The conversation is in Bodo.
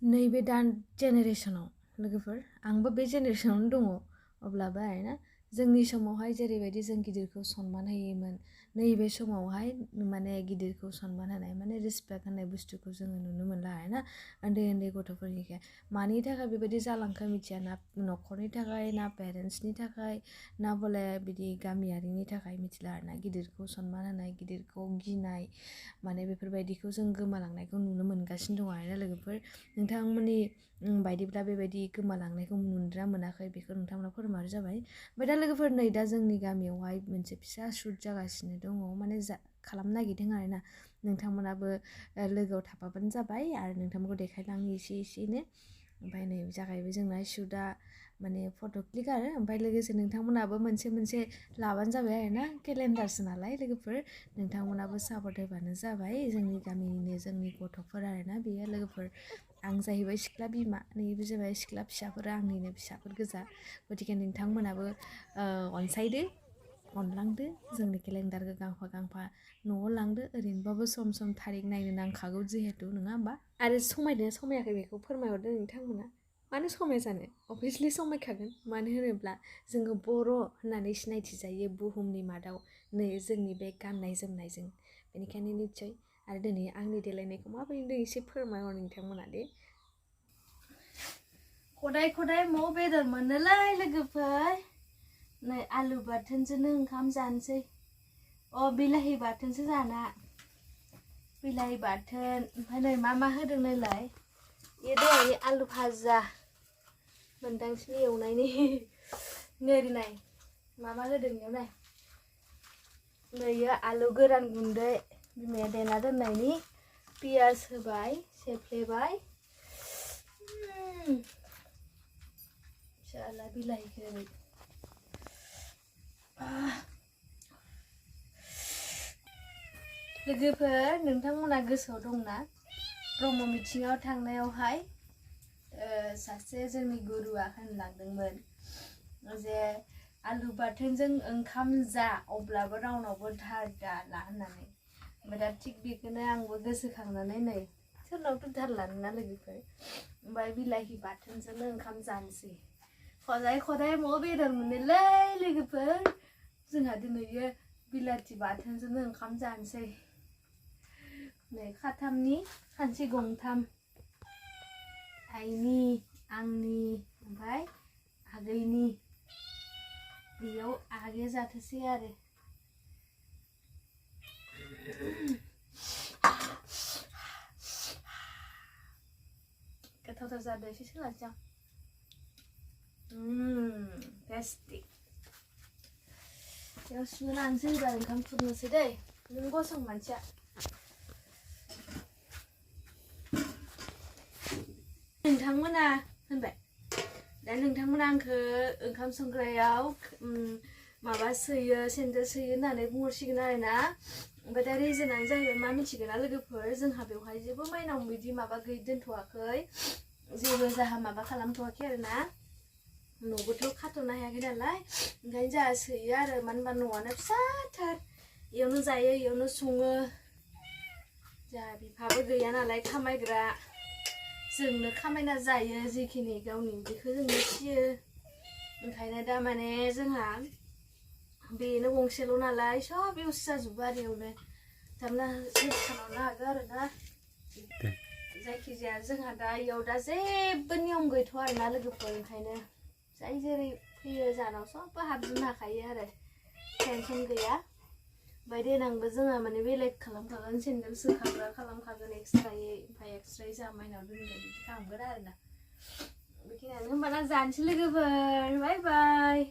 नैबे दा जेनेरेशनाव लोगोफोर आंबो बे जेनेरेशनावनो दङ अब्लाबो आरोना जोंनि समावहाय जेरैबायदि जों गिदिरखौ सनमान होयोमोन नैबे समावहाय माने गिदिरखौ सनमान होनाय माने रिसपेक्ट होनाय बुस्थुखौ जोङो नुनो मोनला आरोना उन्दै उन्दै गथ'फोरनिखाय मानि थाखाय बेबायदि जालांखो मिथिया ना न'खरनि थाखाय ना पेरेन्ट्सनि थाखाय ना बले बिदि गामियारिनि थाखाय मिथिला आरोना गिदिरखौ सनमान होनाय गिदिरखौ गिनाय माने बेफोरबायदिखौ जों गोमालांनायखौ नुनो मोनगासिनो दङ आरोना लोगोफोर नोंथांमोननि बायदिब्ला बेबायदि गोमालांनायखौ मोनदोंना मोनाखै बेखौ नोंथांमोना फोरमायबानो जाबाय ओमफ्राय दा लोगोफोर नै दा जोंनि गामियावहाय मोनसे फिसा शुट जागासिनो दङ माने खालामनो नागिरदों आरोना नोंथांमोनाबो लोगोआव थाफाबानो जाबाय आरो नोंथांमोनखौ देखायलांनो एसेनो ओमफ्राय नै जागायबाय जोंना शुटआ माने फट' क्लिक आरो ओमफ्राय लोगोसे नोंथांमोनाबो मोनसे लाबानो जाबाय आरोना केलेन्डारसो नालाय लोगोफोर नोंथांमोनाबो सापर्ट होबानो जाबाय जोंनि गामिनिनो जोंनि गथ'फोर आरोना बेयो लोगोफोर आं जाहैबाय सिख्ला बिमा नैबे जाबाय सिख्ला फिसाफोरा आंनिनो फिसाफोर गोजा गतिके नोंथांमोनाबो अनसायदो अनलांदो जोंनि केलेन्डारखौ गांफा न'आव लांदो ओरैनोबाबो सम थारिख नायनो नांखागौ जिहेतु नङा होमबा आरो समायदों समायाखै बेखौ फोरमायहरदो नोंथांमोना मानो समाया जानो अभियासलि समायखागोन मानो होनोब्ला जोङो बर' होननानै सिनायथि जायो बुहुमनि मादाव नै जोंनि बे गाननाय जोमनायजों बेनिखायनो निस्सय आरो दिनै आंनि देलायनायखौ माबायदि नुदों एसे फोरमायहर नोंथांमोना दे खदाय म बेदर मोनोलै लोगोफोर नै आलु बाथोनजोंनो ओंखाम जानोसै बिलाहि बाथोनसो जाना बिलाहि बाथोन ओमफ्राय नै मा होदों नायलाय ये दहाय आलु भाजा मोनदांसिनि एवनायनि नै नाय मा होदों बेयाव नाय नैयो आलु गोरान गुन्दै बिमाया देना दोननायनि पियाज होबाय सेफ्लेबाय शाला बिलाहिखौ होबाय लोगोफोर नोंथांमोना गोसोआव दंना ब्रह्म मिथिङाव थांनायावहाय सासे जोंनि गुरुआ होनलांदोंमोन जे आलु बाथोनजों ओंखाम जा अब्लाबो रावनावबो धार दाला होननानै ओमफ्राय दा थिग बेखौनो आंबो गोसोखांनानै नै सोरनावथ' धार लानोना लोगोफोर ओमफ्राय बिलाहि बाथोनजोंनो ओंखाम जानोसै खदाय म बेदर मोनोलै लोगोफोर जोंहा दिनैयो बिलाथि बाथोनजोंनो ओंखाम जानोसै नै खाथामनि खानसे गंथाम आइनि आंनि ओमफ्राय आगैनि बेयाव आगैया जाथोसै आरो गोथावथार जादों एसे सोलासै आं टेस्टि बेयाव सुनो लानोसै एबार ओंखाम खुरनोसै दै नों गसं मानसिया नोंथांमोना होनबाय दा नोंथांमोना आंखौ ओंखाम संग्रायाव माबा सोयो सेन्देल सोयो होननानै बुंहरसिगोन आरोना ओमफ्राय दा रिजनानो जाहैबाय मा मिथिगोन ना लोगोफोर जोंहा बेवहाय जेबो माइनाव बिदि माबा दोनथ'वाखै जेबो जाहा माबा खालामथ'वाखै आरोना न'बोथ' खाथ'नो हायाखै नालाय ओंखायनो जोंहा सोयो आरो मानो होनबा न'आनो फिसाथार इयावनो जायो इयावनो सङो जोंहा बिफाबो गैया नालाय खामायग्रा जोंनो खामायना जायो जिखिनि गावनि उदैखौ जोंनो फियो ओंखायनो दा माने जोंहा बेनो गंसेल' नालाय सब इउस जाजोबो आरो इयावनो थारमाने इउस खालामनो हागोन आरोना जायखिजाया जोंहा दा इयाव दा जेबो नियम गैथ'आ आरोना लोगोफोर ओंखायनो जाय जेरै फैयो जानाव सबबो हाबजोबनो हाखायो आरो टेनसन गैया ओमफ्राय देनांबो जोंहा माने बेलेग खालामखागोन सेन्देल सोखाग्रा खालामखागोन एक्सट्रायै ओमफ्राय एक्सट्रायै जोंहा माइनाव दोनगोन बिदि खालामगोन आरोना बेखिनियानो होमबाना जानोसै लोगोफोर बाय बाय